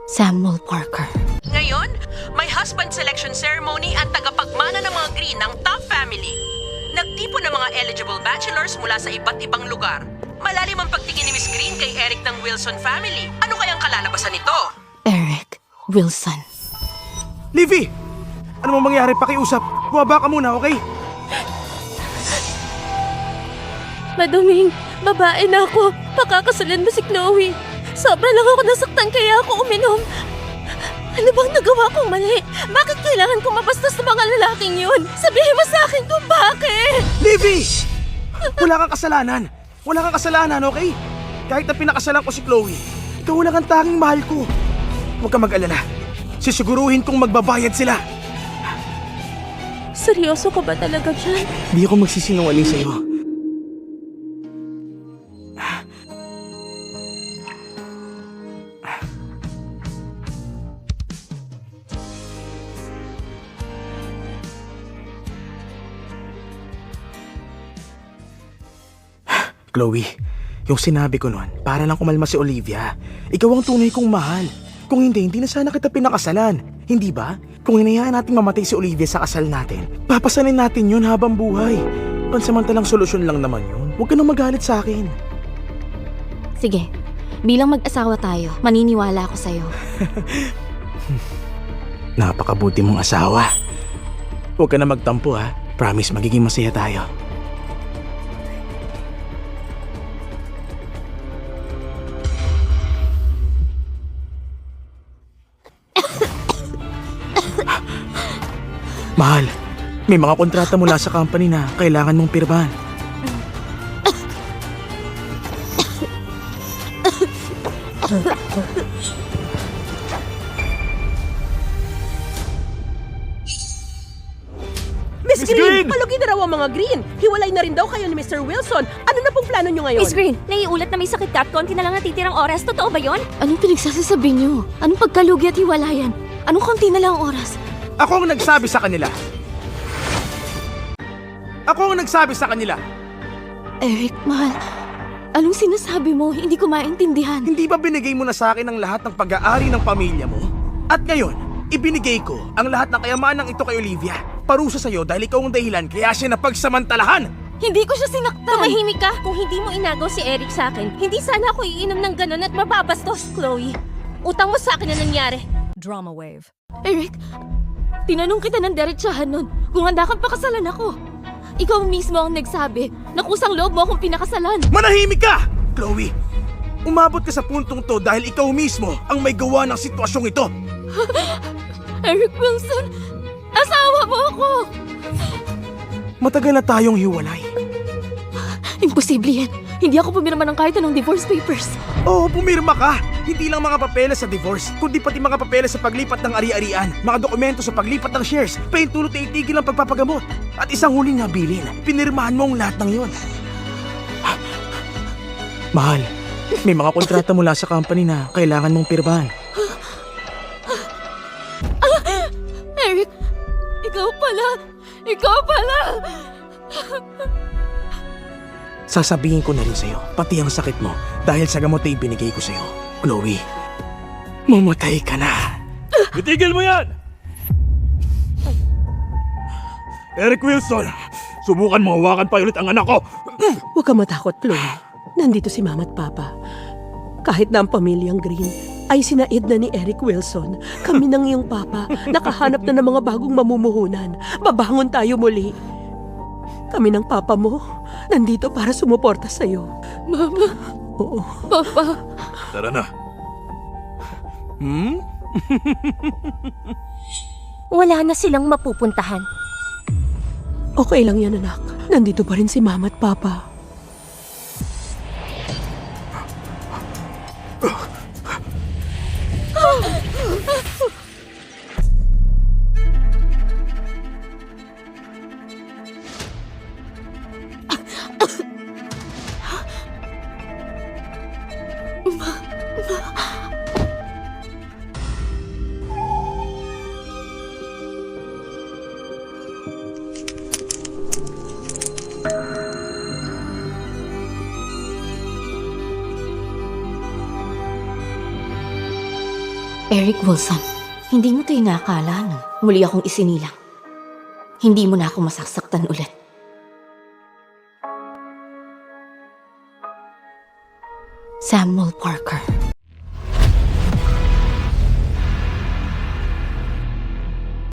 Samuel Parker. Ngayon, may husband selection ceremony at tagapagmana ng mga green ng top family. Nagtipon ng mga eligible bachelors mula sa iba't ibang lugar. Malalim ang pagtingin ni Miss Green kay Eric ng Wilson family. Ano kayang kalalabasan nito? Eric Wilson. Livy! Ano mang mangyari, pakiusap. Bumaba ka muna, okay? Maduming, babae na ako. Pakakasalan mo si Chloe. Sobra lang ako nasaktan kaya ako uminom. Ano bang nagawa kong mali? Bakit kailangan ko mabastos sa mga lalaking yun? Sabihin mo sa akin kung bakit! Livy! Wala kang kasalanan. Wala kang kasalanan, okay? Kahit na pinakasalan ko si Chloe, ikaw lang ang tanging mahal ko. Huwag kang mag-alala. Sisiguruhin kong magbabayad sila. Seryoso ka ba talaga dyan? Hindi ako magsisinungaling sa'yo. Chloe, yung sinabi ko noon, para lang kumalma si Olivia. Ikaw ang tunay kong mahal. Kung hindi na sana kita pinakasalan. Hindi ba? Kung hinayaan nating mamatay si Olivia sa kasal natin, papasanin natin yun habang buhay. Pansamantalang solusyon lang naman yun. Huwag ka nang magalit sa akin. Sige, bilang mag-asawa tayo, maniniwala ako sa'yo. Napakabuti mong asawa. Huwag ka na magtampo ha. Promise, magiging masaya tayo. Mahal, may mga kontrata mula sa company na kailangan mong pirmahan. Miss Green! Palugin na raw ang mga green. Hiwalay na rin daw kayo ni Mr. Wilson. Ano na pong plano nyo ngayon? Miss Green, naiulat na may sakit ka at konti na lang natitirang oras. Totoo ba yon? Anong pinagsasasabi niyo? Anong pagkalugi at hiwalayan? Anong konti na lang oras? Ako ang nagsabi sa kanila. Ako ang nagsabi sa kanila. Eric, mahal. Anong sinasabi mo? Hindi ko maintindihan. Hindi ba binigay mo na sa akin ang lahat ng pag-aari ng pamilya mo? At ngayon, ibinigay ko ang lahat ng kayamanang ito kay Olivia. Parusa sa'yo dahil ikaw ang dahilan kaya siya napagsamantalahan. Hindi ko siya sinaktan. Tumahimik ka. Kung hindi mo inagaw si Eric sa akin, hindi sana ako iinom ng ganun at mababastos, Chloe. Utang mo sa akin na nangyari. Drama wave. Eric, tinanong kita ng diretsahan nun kung handa kang pakasalan ako. Ikaw mismo ang nagsabi na kusang loob mo akong pinakasalan. Manahimik ka! Chloe, umabot ka sa puntong to dahil ikaw mismo ang may gawa ng sitwasyong ito. Eric Wilson, asawa mo ako! Matagal na tayong hiwalay. Imposible yan. Hindi ako pumirma ng kahit anong divorce papers. Oo, pumirma ka! Hindi lang mga papeles sa divorce, kundi pati mga papeles sa paglipat ng ari-arian, mga dokumento sa paglipat ng shares, pahintulot na itigil ang pagpapagamot, at isang huling habilin. Pinirmahan mo ang lahat ng yon. Mahal, may mga kontrata mula sa company na kailangan mong pirmahan. Eric, ikaw pala! Ikaw pala! Sasabihin ko na rin sa'yo, pati ang sakit mo, dahil sa gamot na ibinigay ko sa'yo. Chloe, mamatay ka na. Itigil mo yan! Eric Wilson, subukan mo hawakan pa ulit ang anak ko. Huwag ka matakot, Chloe. Nandito si Mama at Papa. Kahit na ang pamilyang Green ay sinaid na ni Eric Wilson, kami ng iyong Papa, nakahanap na ng mga bagong mamumuhunan. Babangon tayo muli. Kami ng Papa mo, nandito para sumuporta sa'yo. Mama, Oo. Papa, Tara na. Wala na silang mapupuntahan. Okay lang yan, anak. Nandito pa rin si Mama at Papa. Eric Wilson, hindi mo ito inakala nung muli akong isinilang. Hindi mo na ako masasaktan ulit. Samuel Parker.